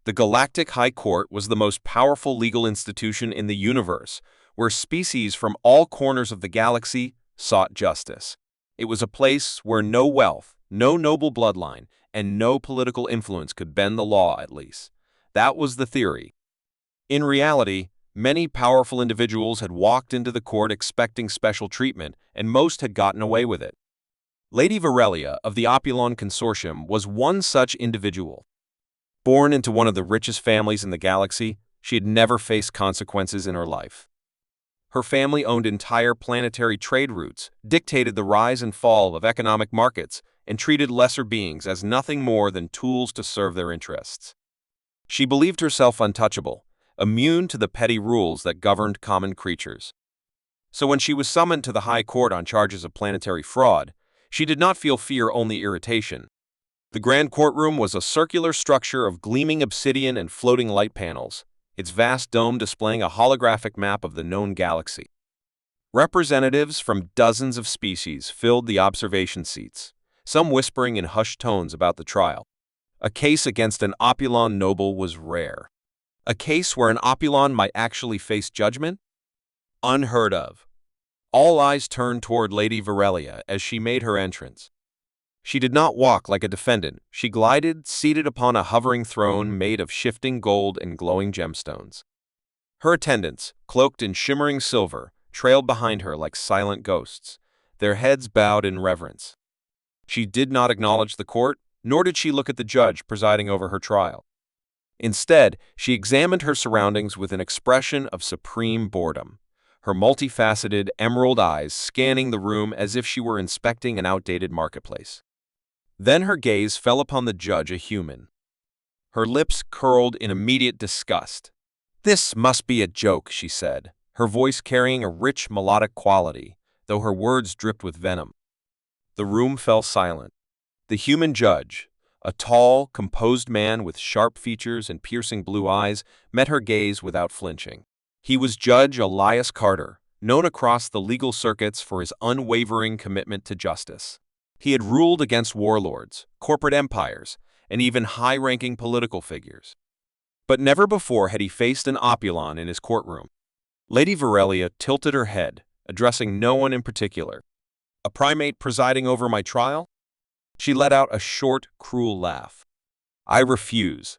The Galactic High Court was the most powerful legal institution in the universe, where species from all corners of the galaxy sought justice. It was a place where no wealth, no noble bloodline, and no political influence could bend the law, at least. That was the theory. In reality, many powerful individuals had walked into the court expecting special treatment, and most had gotten away with it. Lady Varelia of the Opulon Consortium was one such individual. Born into one of the richest families in the galaxy, she had never faced consequences in her life. Her family owned entire planetary trade routes, dictated the rise and fall of economic markets, and treated lesser beings as nothing more than tools to serve their interests. She believed herself untouchable, immune to the petty rules that governed common creatures. So when she was summoned to the High Court on charges of planetary fraud, she did not feel fear, only irritation. The grand courtroom was a circular structure of gleaming obsidian and floating light panels, its vast dome displaying a holographic map of the known galaxy. Representatives from dozens of species filled the observation seats, some whispering in hushed tones about the trial. A case against an Opulon noble was rare. A case where an Opulon might actually face judgment? Unheard of. All eyes turned toward Lady Varelia as she made her entrance. She did not walk like a defendant. She glided, seated upon a hovering throne made of shifting gold and glowing gemstones. Her attendants, cloaked in shimmering silver, trailed behind her like silent ghosts, their heads bowed in reverence. She did not acknowledge the court, nor did she look at the judge presiding over her trial. Instead, she examined her surroundings with an expression of supreme boredom, her multifaceted emerald eyes scanning the room as if she were inspecting an outdated marketplace. Then her gaze fell upon the judge, a human. Her lips curled in immediate disgust. "This must be a joke," she said, her voice carrying a rich melodic quality, though her words dripped with venom. The room fell silent. The human judge, a tall, composed man with sharp features and piercing blue eyes, met her gaze without flinching. He was Judge Elias Carter, known across the legal circuits for his unwavering commitment to justice. He had ruled against warlords, corporate empires, and even high-ranking political figures. But never before had he faced an Opulon in his courtroom. Lady Varelia tilted her head, addressing no one in particular. "A primate presiding over my trial?" She let out a short, cruel laugh. "I refuse.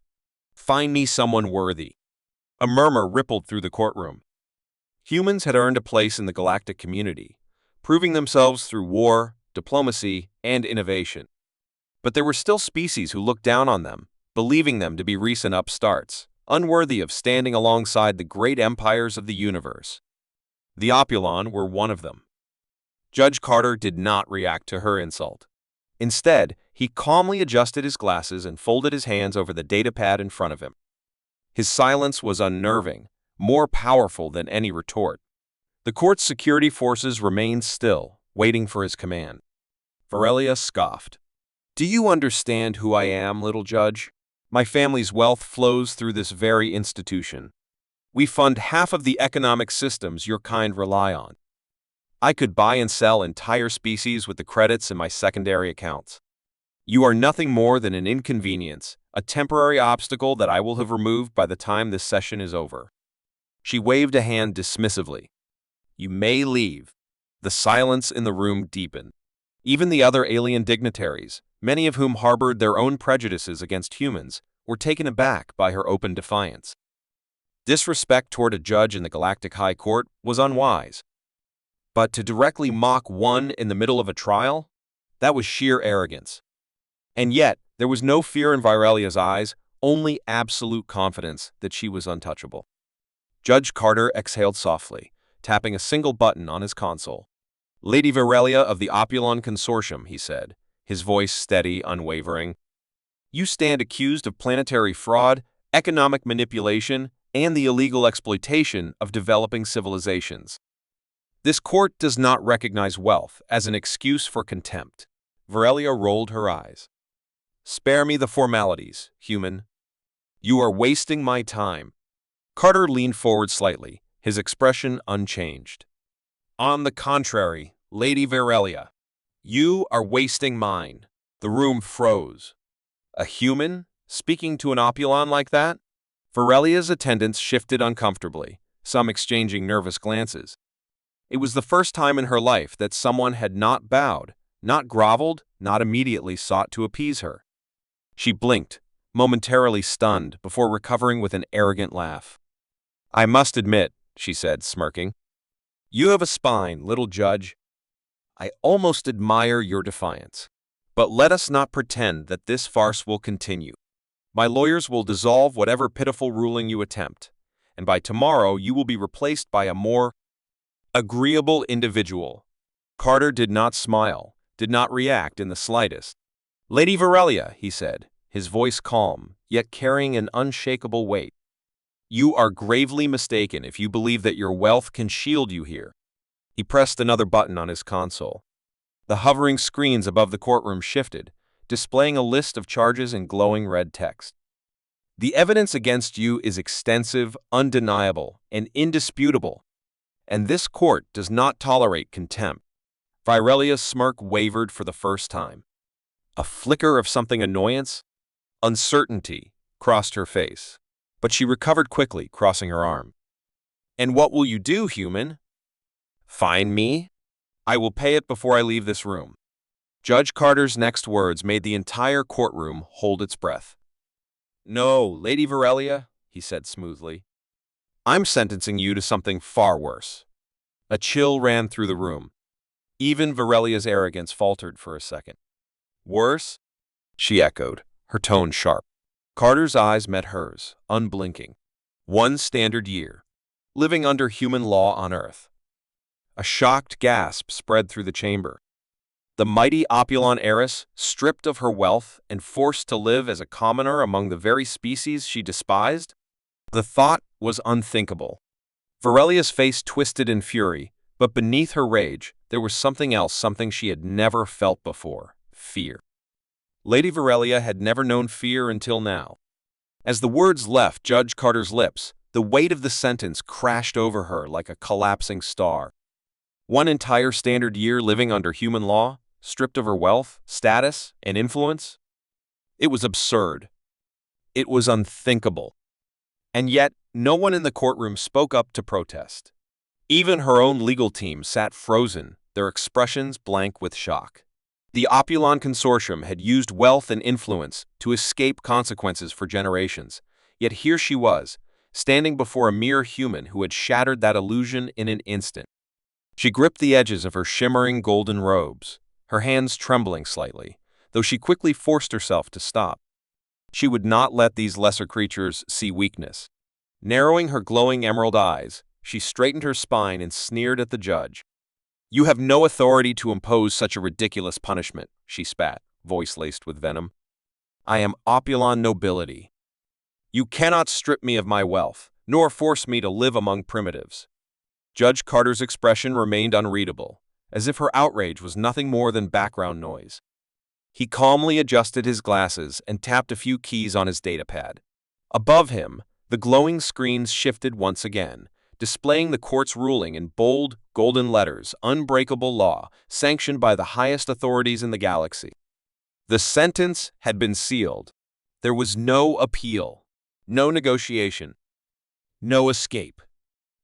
Find me someone worthy." A murmur rippled through the courtroom. Humans had earned a place in the galactic community, proving themselves through war, diplomacy, and innovation. But there were still species who looked down on them, believing them to be recent upstarts, unworthy of standing alongside the great empires of the universe. The Opulon were one of them. Judge Carter did not react to her insult. Instead, he calmly adjusted his glasses and folded his hands over the datapad in front of him. His silence was unnerving, more powerful than any retort. The court's security forces remained still, waiting for his command. Varelia scoffed. "Do you understand who I am, little judge? My family's wealth flows through this very institution. We fund half of the economic systems your kind rely on. I could buy and sell entire species with the credits in my secondary accounts. You are nothing more than an inconvenience, a temporary obstacle that I will have removed by the time this session is over." She waved a hand dismissively. "You may leave." The silence in the room deepened. Even the other alien dignitaries, many of whom harbored their own prejudices against humans, were taken aback by her open defiance. Disrespect toward a judge in the Galactic High Court was unwise. But to directly mock one in the middle of a trial? That was sheer arrogance. And yet, there was no fear in Varelia's eyes, only absolute confidence that she was untouchable. Judge Carter exhaled softly, tapping a single button on his console. "Lady Varelia of the Opulon Consortium," he said, his voice steady, unwavering. "You stand accused of planetary fraud, economic manipulation, and the illegal exploitation of developing civilizations. This court does not recognize wealth as an excuse for contempt." Varelia rolled her eyes. "Spare me the formalities, human. You are wasting my time." Carter leaned forward slightly, his expression unchanged. "On the contrary, Lady Varelia, you are wasting mine." The room froze. A human, speaking to an opulon like that? Varelia's attendants shifted uncomfortably, some exchanging nervous glances. It was the first time in her life that someone had not bowed, not groveled, not immediately sought to appease her. She blinked, momentarily stunned, before recovering with an arrogant laugh. "I must admit," she said, smirking, "you have a spine, little judge. I almost admire your defiance. But let us not pretend that this farce will continue. My lawyers will dissolve whatever pitiful ruling you attempt, and by tomorrow you will be replaced by a more agreeable individual." Carter did not smile, did not react in the slightest. "Lady Varelia," he said, his voice calm, yet carrying an unshakable weight, "you are gravely mistaken if you believe that your wealth can shield you here." He pressed another button on his console. The hovering screens above the courtroom shifted, displaying a list of charges in glowing red text. "The evidence against you is extensive, undeniable, and indisputable, and this court does not tolerate contempt." Virelia's smirk wavered for the first time. A flicker of something annoyance, uncertainty, crossed her face, but she recovered quickly, crossing her arm. "And what will you do, human? Fine me? I will pay it before I leave this room." Judge Carter's next words made the entire courtroom hold its breath. "No, Lady Varelia," he said smoothly. "I'm sentencing you to something far worse." A chill ran through the room. Even Varelia's arrogance faltered for a second. "Worse?" she echoed, her tone sharp. Carter's eyes met hers, unblinking. 1 standard year. Living under human law on Earth. A shocked gasp spread through the chamber. The mighty opulon heiress, stripped of her wealth and forced to live as a commoner among the very species she despised? The thought was unthinkable. Varelia's face twisted in fury, but beneath her rage, there was something else, something she had never felt before: fear. Lady Varelia had never known fear until now. As the words left Judge Carter's lips, the weight of the sentence crashed over her like a collapsing star. 1 entire standard year living under human law, stripped of her wealth, status, and influence? It was absurd. It was unthinkable. And yet, no one in the courtroom spoke up to protest. Even her own legal team sat frozen, their expressions blank with shock. The Opulon Consortium had used wealth and influence to escape consequences for generations, yet here she was, standing before a mere human who had shattered that illusion in an instant. She gripped the edges of her shimmering golden robes, her hands trembling slightly, though she quickly forced herself to stop. She would not let these lesser creatures see weakness. Narrowing her glowing emerald eyes, she straightened her spine and sneered at the judge. "You have no authority to impose such a ridiculous punishment," she spat, voice laced with venom. "I am opulon nobility. You cannot strip me of my wealth, nor force me to live among primitives." Judge Carter's expression remained unreadable, as if her outrage was nothing more than background noise. He calmly adjusted his glasses and tapped a few keys on his datapad. Above him, the glowing screens shifted once again, displaying the court's ruling in bold, golden letters: unbreakable law, sanctioned by the highest authorities in the galaxy. The sentence had been sealed. There was no appeal, no negotiation, no escape.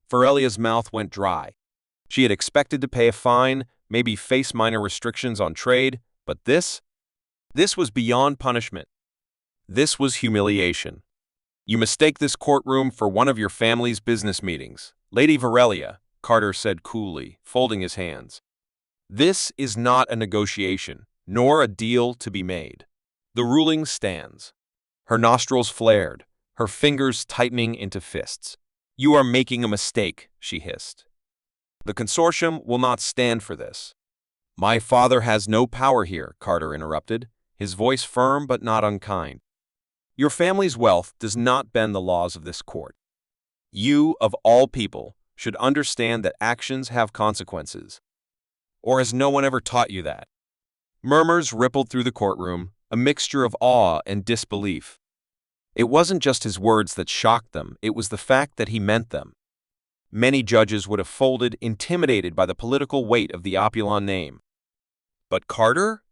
Varelia's mouth went dry. She had expected to pay a fine, maybe face minor restrictions on trade, but this was beyond punishment. This was humiliation. "You mistake this courtroom for one of your family's business meetings, Lady Varelia," Carter said coolly, folding his hands. "This is not a negotiation, nor a deal to be made. The ruling stands." Her nostrils flared, her fingers tightening into fists. "You are making a mistake," she hissed. "The consortium will not stand for this." "My father has no power here," Carter interrupted, his voice firm but not unkind. "Your family's wealth does not bend the laws of this court. You, of all people, should understand that actions have consequences. Or has no one ever taught you that?" Murmurs rippled through the courtroom, a mixture of awe and disbelief. It wasn't just his words that shocked them, it was the fact that he meant them. Many judges would have folded, intimidated by the political weight of the Opulon name. But Carter?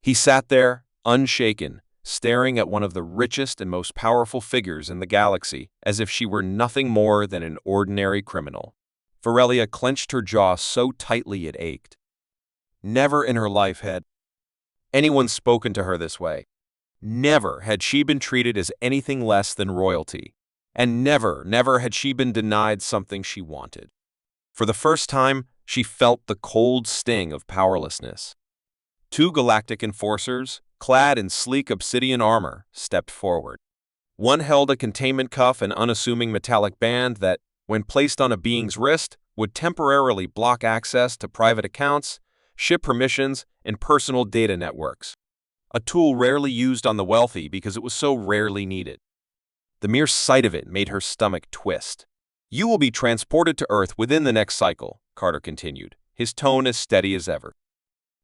He sat there, unshaken, staring at one of the richest and most powerful figures in the galaxy, as if she were nothing more than an ordinary criminal. Varelia clenched her jaw so tightly it ached. Never in her life had anyone spoken to her this way. Never had she been treated as anything less than royalty. And never had she been denied something she wanted. For the first time, she felt the cold sting of powerlessness. Two galactic enforcers, clad in sleek obsidian armor, stepped forward. One held a containment cuff and unassuming metallic band that, when placed on a being's wrist, would temporarily block access to private accounts, ship permissions, and personal data networks. A tool rarely used on the wealthy because it was so rarely needed. The mere sight of it made her stomach twist. "You will be transported to Earth within the next cycle," Carter continued, his tone as steady as ever.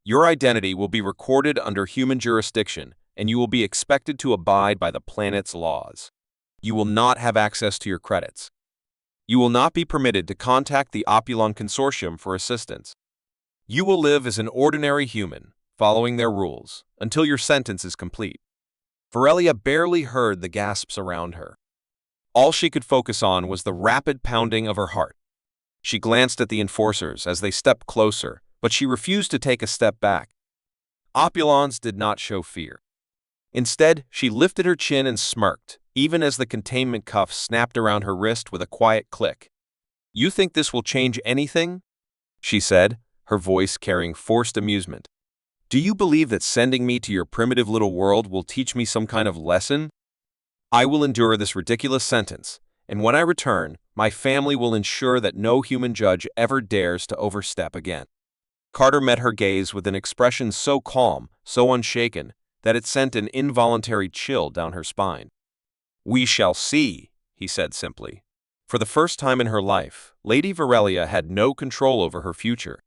"Your identity will be recorded under human jurisdiction, and you will be expected to abide by the planet's laws. You will not have access to your credits. You will not be permitted to contact the Opulon Consortium for assistance. You will live as an ordinary human, following their rules, until your sentence is complete." Varelia barely heard the gasps around her. All she could focus on was the rapid pounding of her heart. She glanced at the enforcers as they stepped closer, but she refused to take a step back. Opulons did not show fear. Instead, she lifted her chin and smirked, even as the containment cuff snapped around her wrist with a quiet click. "You think this will change anything?" she said, her voice carrying forced amusement. "Do you believe that sending me to your primitive little world will teach me some kind of lesson? I will endure this ridiculous sentence, and when I return, my family will ensure that no human judge ever dares to overstep again." Carter met her gaze with an expression so calm, so unshaken, that it sent an involuntary chill down her spine. "We shall see," he said simply. For the first time in her life, Lady Varelia had no control over her future.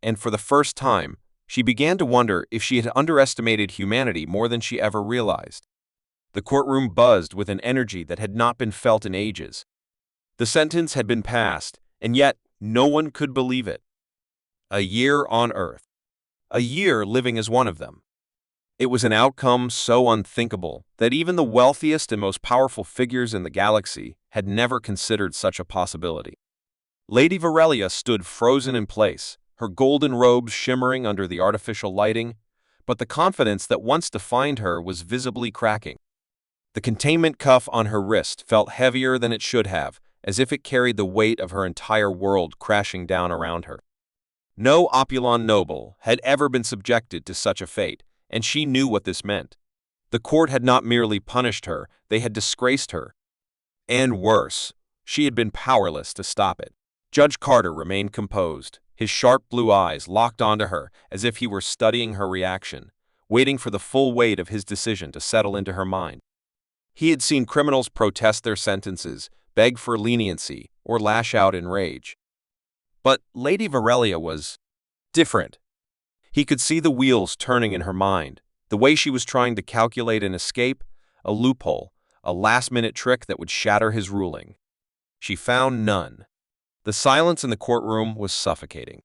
And for the first time, she began to wonder if she had underestimated humanity more than she ever realized. The courtroom buzzed with an energy that had not been felt in ages. The sentence had been passed, and yet no one could believe it. A year on Earth. A year living as one of them. It was an outcome so unthinkable that even the wealthiest and most powerful figures in the galaxy had never considered such a possibility. Lady Varelia stood frozen in place, her golden robes shimmering under the artificial lighting, but the confidence that once defined her was visibly cracking. The containment cuff on her wrist felt heavier than it should have, as if it carried the weight of her entire world crashing down around her. No Opulon noble had ever been subjected to such a fate, and she knew what this meant. The court had not merely punished her, they had disgraced her. And worse, she had been powerless to stop it. Judge Carter remained composed, his sharp blue eyes locked onto her as if he were studying her reaction, waiting for the full weight of his decision to settle into her mind. He had seen criminals protest their sentences, beg for leniency, or lash out in rage. But Lady Varelia was different. He could see the wheels turning in her mind, the way she was trying to calculate an escape, a loophole, a last-minute trick that would shatter his ruling. She found none. The silence in the courtroom was suffocating.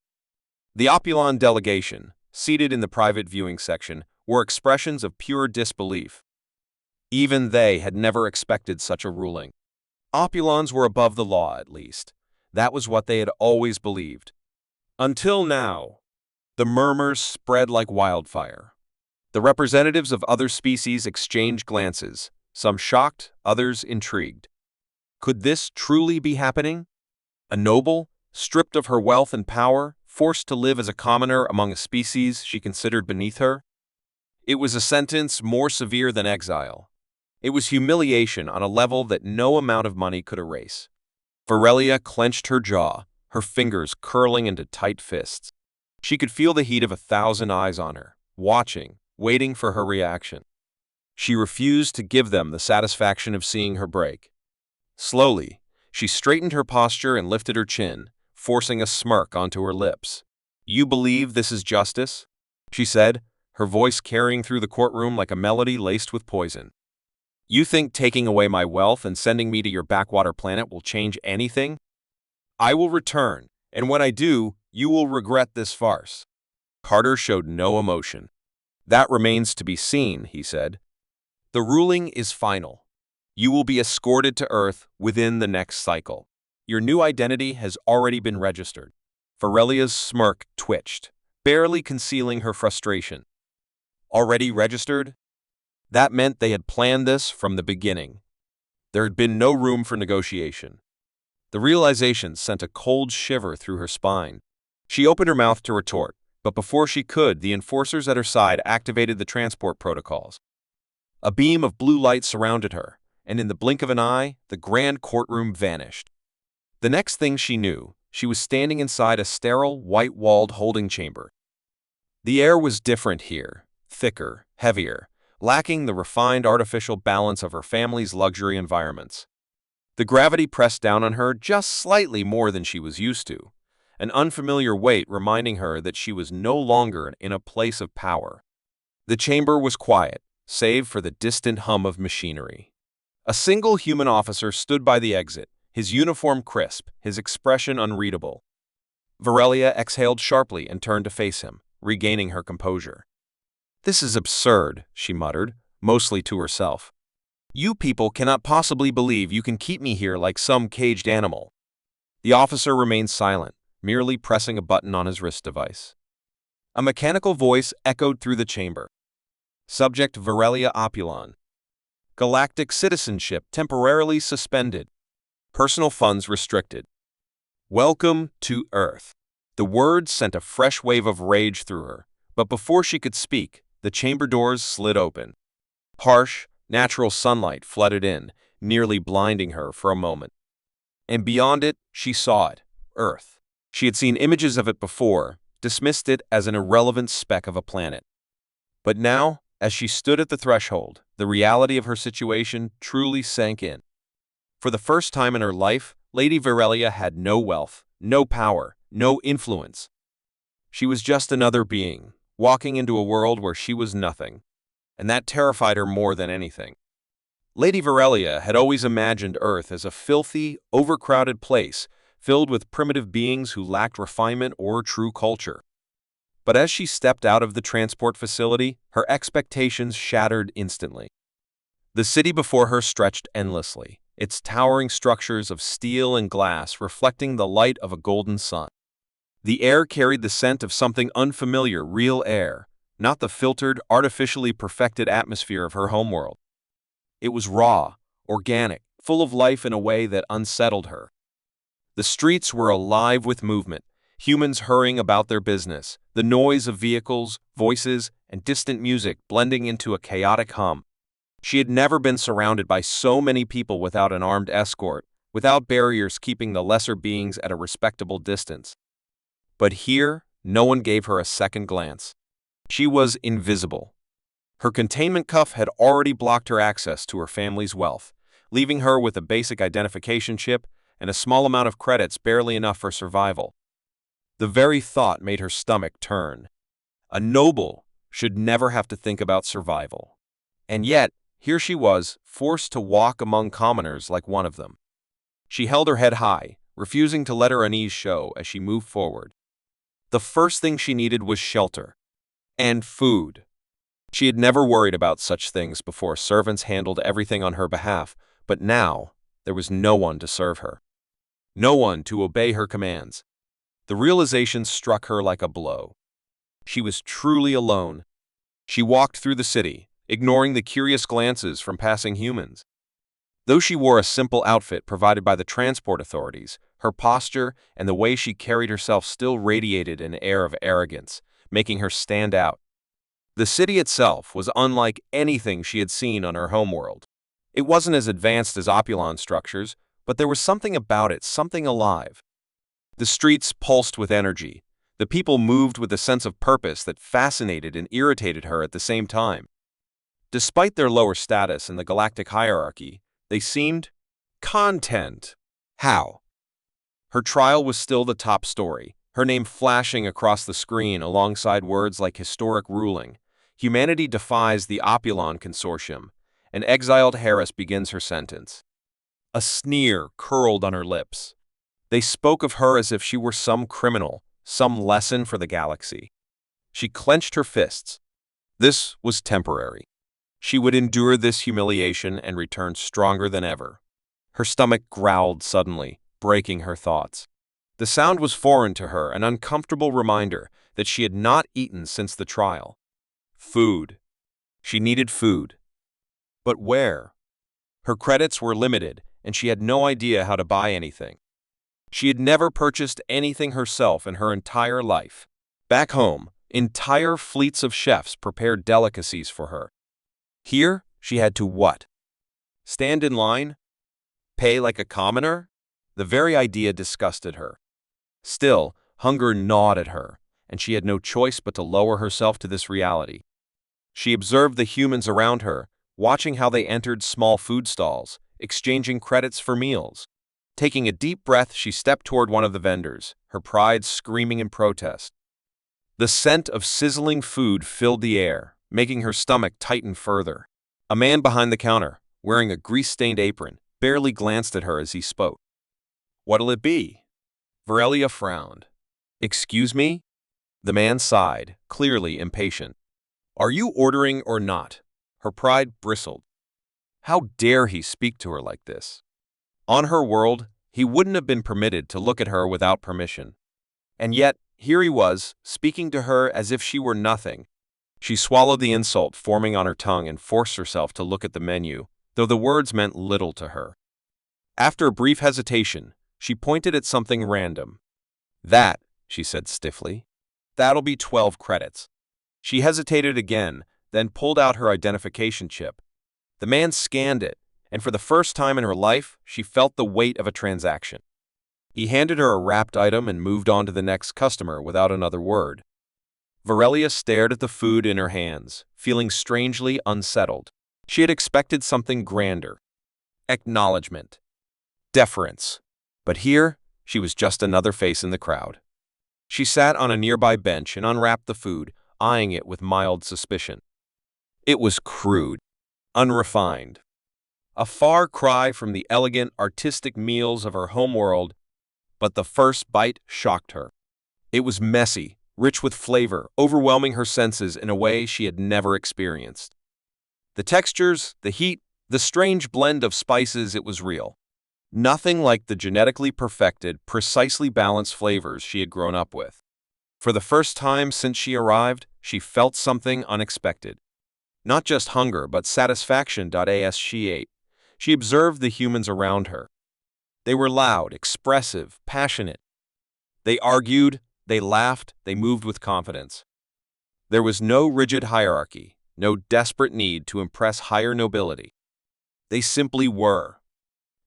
The Opulon delegation, seated in the private viewing section, were expressions of pure disbelief. Even they had never expected such a ruling. Opulons were above the law, at least. That was what they had always believed. Until now. The murmurs spread like wildfire. The representatives of other species exchanged glances, some shocked, others intrigued. Could this truly be happening? A noble, stripped of her wealth and power, forced to live as a commoner among a species she considered beneath her? It was a sentence more severe than exile. It was humiliation on a level that no amount of money could erase. Varelia clenched her jaw, her fingers curling into tight fists. She could feel the heat of 1,000 eyes on her, watching, waiting for her reaction. She refused to give them the satisfaction of seeing her break. Slowly, she straightened her posture and lifted her chin, forcing a smirk onto her lips. "You believe this is justice?" she said, her voice carrying through the courtroom like a melody laced with poison. "You think taking away my wealth and sending me to your backwater planet will change anything? I will return, and when I do, you will regret this farce." Carter showed no emotion. "That remains to be seen," he said. The ruling is final. You will be escorted to Earth within the next cycle. Your new identity has already been registered. Virelia's smirk twitched, barely concealing her frustration. Already registered? That meant they had planned this from the beginning. There had been no room for negotiation. The realization sent a cold shiver through her spine. She opened her mouth to retort, but before she could, the enforcers at her side activated the transport protocols. A beam of blue light surrounded her, and in the blink of an eye, the grand courtroom vanished. The next thing she knew, she was standing inside a sterile, white-walled holding chamber. The air was different here, thicker, heavier, lacking the refined artificial balance of her family's luxury environments. The gravity pressed down on her just slightly more than she was used to, an unfamiliar weight reminding her that she was no longer in a place of power. The chamber was quiet, save for the distant hum of machinery. A single human officer stood by the exit, his uniform crisp, his expression unreadable. Virelia exhaled sharply and turned to face him, regaining her composure. "This is absurd," she muttered, mostly to herself. "You people cannot possibly believe you can keep me here like some caged animal." The officer remained silent, merely pressing a button on his wrist device. A mechanical voice echoed through the chamber. "Subject Virelia Opulon. Galactic citizenship temporarily suspended. Personal funds restricted. Welcome to Earth." The words sent a fresh wave of rage through her, but before she could speak, the chamber doors slid open. Harsh, natural sunlight flooded in, nearly blinding her for a moment. And beyond it, she saw it, Earth. She had seen images of it before, dismissed it as an irrelevant speck of a planet. But now, as she stood at the threshold, the reality of her situation truly sank in. For the first time in her life, Lady Virelia had no wealth, no power, no influence. She was just another being, walking into a world where she was nothing, and that terrified her more than anything. Lady Virelia had always imagined Earth as a filthy, overcrowded place filled with primitive beings who lacked refinement or true culture. But as she stepped out of the transport facility, her expectations shattered instantly. The city before her stretched endlessly, its towering structures of steel and glass reflecting the light of a golden sun. The air carried the scent of something unfamiliar, real air, not the filtered, artificially perfected atmosphere of her homeworld. It was raw, organic, full of life in a way that unsettled her. The streets were alive with movement, humans hurrying about their business, the noise of vehicles, voices, and distant music blending into a chaotic hum. She had never been surrounded by so many people without an armed escort, without barriers keeping the lesser beings at a respectable distance. But here, no one gave her a second glance. She was invisible. Her containment cuff had already blocked her access to her family's wealth, leaving her with a basic identification chip and a small amount of credits barely enough for survival. The very thought made her stomach turn. A noble should never have to think about survival. And yet, here she was, forced to walk among commoners like one of them. She held her head high, refusing to let her unease show as she moved forward. The first thing she needed was shelter. And food. She had never worried about such things before. Servants handled everything on her behalf, but now there was no one to serve her. No one to obey her commands. The realization struck her like a blow. She was truly alone. She walked through the city, ignoring the curious glances from passing humans. Though she wore a simple outfit provided by the transport authorities, her posture and the way she carried herself still radiated an air of arrogance, making her stand out. The city itself was unlike anything she had seen on her homeworld. It wasn't as advanced as Opulon structures, but there was something about it, something alive. The streets pulsed with energy. The people moved with a sense of purpose that fascinated and irritated her at the same time. Despite their lower status in the galactic hierarchy, they seemed content. How? Her trial was still the top story, her name flashing across the screen alongside words like historic ruling. Humanity defies the Opulon Consortium, and exiled Heiress begins her sentence. A sneer curled on her lips. They spoke of her as if she were some criminal, some lesson for the galaxy. She clenched her fists. This was temporary. She would endure this humiliation and return stronger than ever. Her stomach growled suddenly, breaking her thoughts. The sound was foreign to her, an uncomfortable reminder that she had not eaten since the trial. Food. She needed food. But where? Her credits were limited, and she had no idea how to buy anything. She had never purchased anything herself in her entire life. Back home, entire fleets of chefs prepared delicacies for her. Here, she had to what? Stand in line? Pay like a commoner? The very idea disgusted her. Still, hunger gnawed at her, and she had no choice but to lower herself to this reality. She observed the humans around her, watching how they entered small food stalls, exchanging credits for meals. Taking a deep breath, she stepped toward one of the vendors, her pride screaming in protest. The scent of sizzling food filled the air, making her stomach tighten further. A man behind the counter, wearing a grease-stained apron, barely glanced at her as he spoke. "What'll it be?" Varelia frowned. "Excuse me?" The man sighed, clearly impatient. "Are you ordering or not?" Her pride bristled. How dare he speak to her like this? On her world, he wouldn't have been permitted to look at her without permission. And yet, here he was, speaking to her as if she were nothing. She swallowed the insult forming on her tongue and forced herself to look at the menu, though the words meant little to her. After a brief hesitation, she pointed at something random. "That," she said stiffly. "That'll be 12 credits." She hesitated again, then pulled out her identification chip. The man scanned it, and for the first time in her life, she felt the weight of a transaction. He handed her a wrapped item and moved on to the next customer without another word. Varelia stared at the food in her hands, feeling strangely unsettled. She had expected something grander. Acknowledgement. Deference. But here, she was just another face in the crowd. She sat on a nearby bench and unwrapped the food, eyeing it with mild suspicion. It was crude, unrefined. A far cry from the elegant, artistic meals of her homeworld, but the first bite shocked her. It was messy, rich with flavor, overwhelming her senses in a way she had never experienced. The textures, the heat, the strange blend of spices, it was real. Nothing like the genetically perfected, precisely balanced flavors she had grown up with. For the first time since she arrived, she felt something unexpected. Not just hunger, but satisfaction. As she ate, she observed the humans around her. They were loud, expressive, passionate. They argued, they laughed, they moved with confidence. There was no rigid hierarchy, no desperate need to impress higher nobility. They simply were.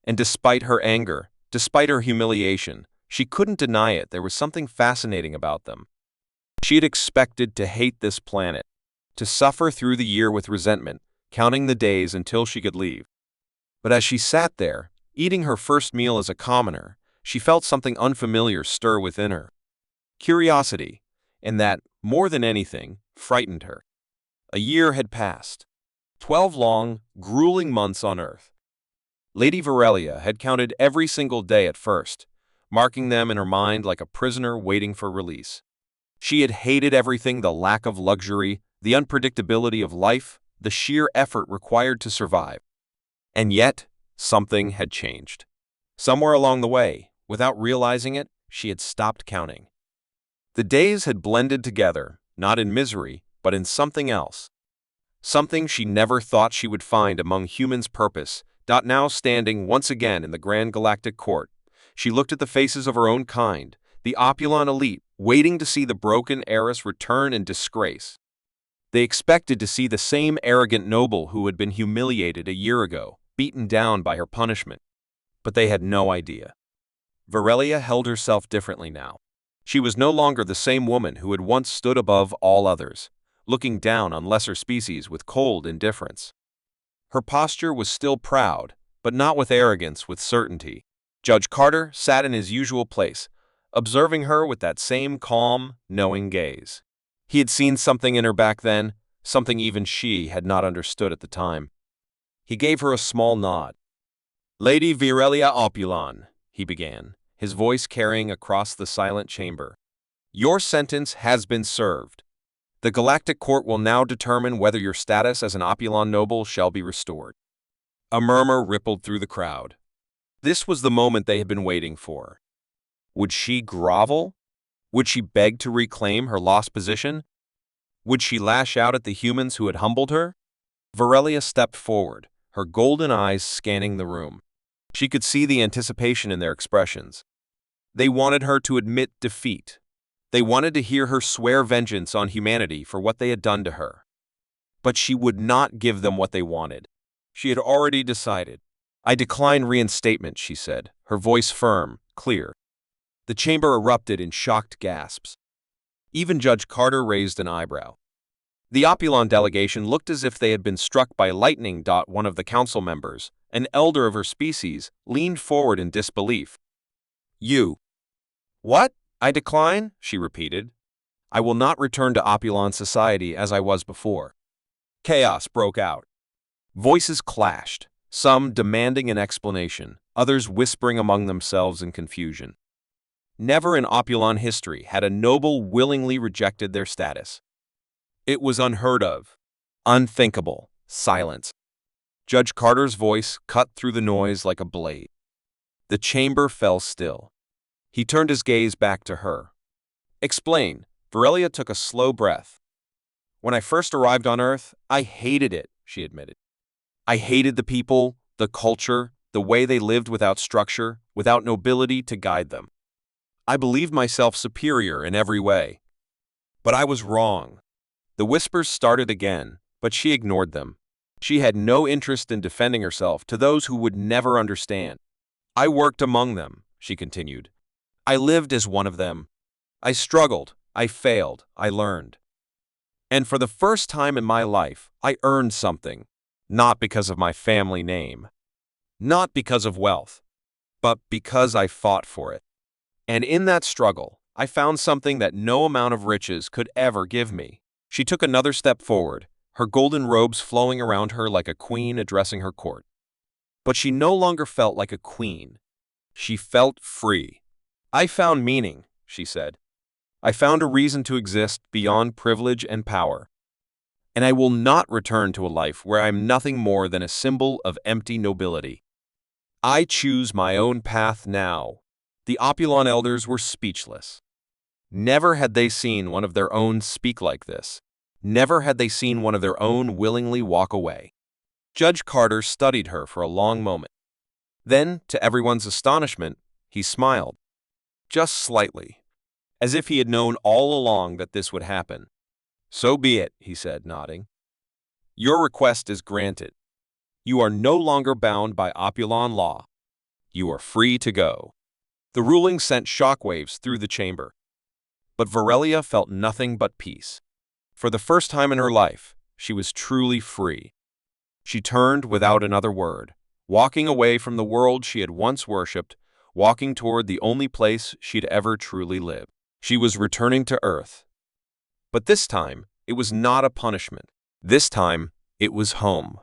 And despite her anger, despite her humiliation, she couldn't deny it. There was something fascinating about them. She had expected to hate this planet, to suffer through the year with resentment, counting the days until she could leave. But as she sat there, eating her first meal as a commoner, she felt something unfamiliar stir within her. Curiosity, and that, more than anything, frightened her. A year had passed. 12 long, grueling months on Earth. Lady Varelia had counted every single day at first, marking them in her mind like a prisoner waiting for release. She had hated everything: the lack of luxury, the unpredictability of life, the sheer effort required to survive. And yet, something had changed. Somewhere along the way, without realizing it, she had stopped counting. The days had blended together, not in misery, but in something else. Something she never thought she would find among humans' purpose. Now standing once again in the grand galactic court, she looked at the faces of her own kind, the opulent elite, waiting to see the broken heiress return in disgrace. They expected to see the same arrogant noble who had been humiliated a year ago, beaten down by her punishment. But they had no idea. Varelia held herself differently now. She was no longer the same woman who had once stood above all others, looking down on lesser species with cold indifference. Her posture was still proud, but not with arrogance, with certainty. Judge Carter sat in his usual place, observing her with that same calm, knowing gaze. He had seen something in her back then, something even she had not understood at the time. He gave her a small nod. "Lady Varelia Opulon," he began, his voice carrying across the silent chamber. "Your sentence has been served." The Galactic Court will now determine whether your status as an Opulon noble shall be restored. A murmur rippled through the crowd. This was the moment they had been waiting for. Would she grovel? Would she beg to reclaim her lost position? Would she lash out at the humans who had humbled her? Varelia stepped forward, her golden eyes scanning the room. She could see the anticipation in their expressions. They wanted her to admit defeat. They wanted to hear her swear vengeance on humanity for what they had done to her. But she would not give them what they wanted. She had already decided. "I decline reinstatement," she said, her voice firm, clear. The chamber erupted in shocked gasps. Even Judge Carter raised an eyebrow. The Opulon delegation looked as if they had been struck by lightning. One of the council members, an elder of her species, leaned forward in disbelief. "You." "What? I decline?" she repeated. "I will not return to Opulon society as I was before." Chaos broke out. Voices clashed, some demanding an explanation, others whispering among themselves in confusion. Never in Opulon history had a noble willingly rejected their status. It was unheard of, unthinkable, silence. Judge Carter's voice cut through the noise like a blade. The chamber fell still. He turned his gaze back to her. "Explain." Varelia took a slow breath. "When I first arrived on Earth, I hated it," she admitted. "I hated the people, the culture, the way they lived without structure, without nobility to guide them. I believed myself superior in every way. But I was wrong." The whispers started again, but she ignored them. She had no interest in defending herself to those who would never understand. "I worked among them," she continued. "I lived as one of them. I struggled, I failed, I learned. And for the first time in my life, I earned something, not because of my family name, not because of wealth, but because I fought for it. And in that struggle, I found something that no amount of riches could ever give me." She took another step forward, her golden robes flowing around her like a queen addressing her court. But she no longer felt like a queen. She felt free. "I found meaning," she said. "I found a reason to exist beyond privilege and power. And I will not return to a life where I am nothing more than a symbol of empty nobility. I choose my own path now." The Opulon elders were speechless. Never had they seen one of their own speak like this. Never had they seen one of their own willingly walk away. Judge Carter studied her for a long moment. Then, to everyone's astonishment, he smiled. Just slightly, as if he had known all along that this would happen. "So be it," he said, nodding. "Your request is granted. You are no longer bound by Opulon law. You are free to go." The ruling sent shockwaves through the chamber. But Varelia felt nothing but peace. For the first time in her life, she was truly free. She turned without another word, walking away from the world she had once worshipped, walking toward the only place she'd ever truly lived. She was returning to Earth. But this time, it was not a punishment. This time, it was home.